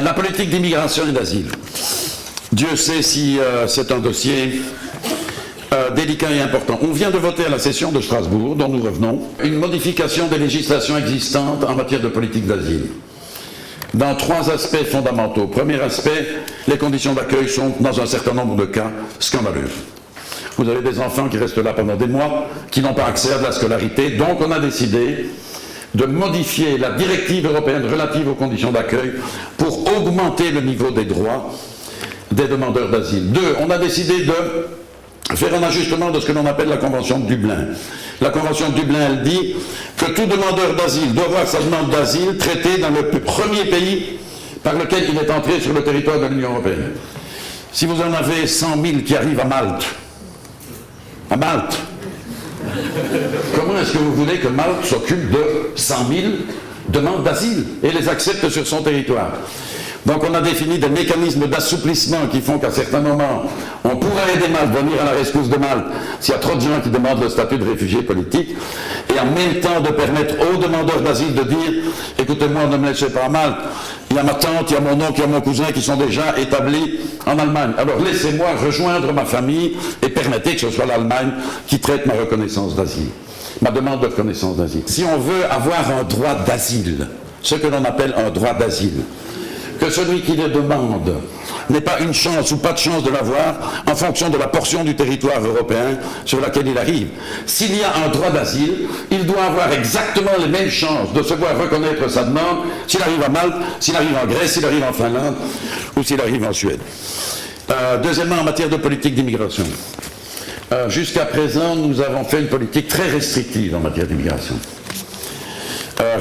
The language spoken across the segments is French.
La politique d'immigration et d'asile. Dieu sait si c'est un dossier délicat et important. On vient de voter à la session de Strasbourg, dont nous revenons, une modification des législations existantes en matière de politique d'asile. Dans 3 aspects fondamentaux. Premier aspect, les conditions d'accueil sont, dans un certain nombre de cas, scandaleuses. Vous avez des enfants qui restent là pendant des mois, qui n'ont pas accès à de la scolarité, donc on a décidé de modifier la directive européenne relative aux conditions d'accueil pour augmenter le niveau des droits des demandeurs d'asile. 2, on a décidé de faire un ajustement de ce que l'on appelle la Convention de Dublin. La Convention de Dublin, elle dit que tout demandeur d'asile doit voir sa demande d'asile traitée dans le premier pays par lequel il est entré sur le territoire de l'Union européenne. Si vous en avez 100 000 qui arrivent à Malte, comment est-ce que vous voulez que Malte s'occupe de 100 000 demandes d'asile et les accepte sur son territoire? Donc on a défini des mécanismes d'assouplissement qui font qu'à certains moments, on pourrait aider Malte, venir à la rescousse de Malte, s'il y a trop de gens qui demandent le statut de réfugié politique, et en même temps de permettre aux demandeurs d'asile de dire « Écoutez-moi, ne me laissez pas à Malte, il y a ma tante, il y a mon oncle, il y a mon cousin qui sont déjà établis en Allemagne. Alors laissez-moi rejoindre ma famille et permettez que ce soit l'Allemagne qui traite ma reconnaissance d'asile, ma demande de reconnaissance d'asile. » Si on veut avoir un droit d'asile, ce que l'on appelle un droit d'asile, que celui qui le demande n'ait pas une chance ou pas de chance de l'avoir en fonction de la portion du territoire européen sur laquelle il arrive. S'il y a un droit d'asile, il doit avoir exactement les mêmes chances de se voir reconnaître sa demande s'il arrive à Malte, s'il arrive en Grèce, s'il arrive en Finlande ou s'il arrive en Suède. Deuxièmement, en matière de politique d'immigration. Jusqu'à présent, nous avons fait une politique très restrictive en matière d'immigration.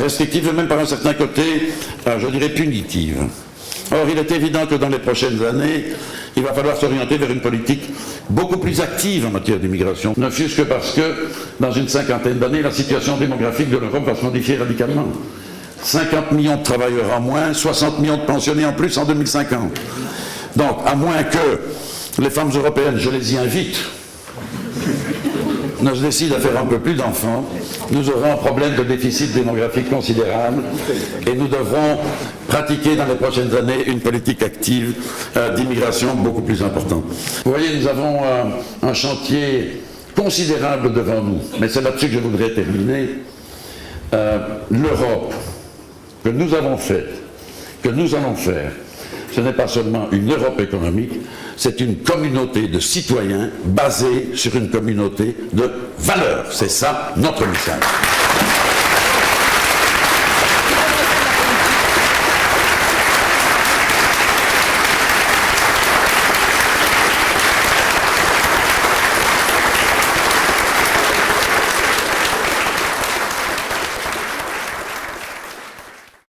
Restrictive et même par un certain côté, je dirais punitive. Or, il est évident que dans les prochaines années, il va falloir s'orienter vers une politique beaucoup plus active en matière d'immigration. Ne fût-ce que parce que, dans une cinquantaine d'années, la situation démographique de l'Europe va se modifier radicalement. 50 millions de travailleurs en moins, 60 millions de pensionnés en plus en 2050. Donc, à moins que les femmes européennes, je les y invite, ne se décident à faire un peu plus d'enfants, nous aurons un problème de déficit démographique considérable et nous devrons pratiquer dans les prochaines années une politique active d'immigration beaucoup plus importante. Vous voyez, nous avons un chantier considérable devant nous, mais c'est là-dessus que je voudrais terminer. L'Europe que nous avons faite, que nous allons faire, ce n'est pas seulement une Europe économique, c'est une communauté de citoyens basée sur une communauté de valeurs. C'est ça notre message.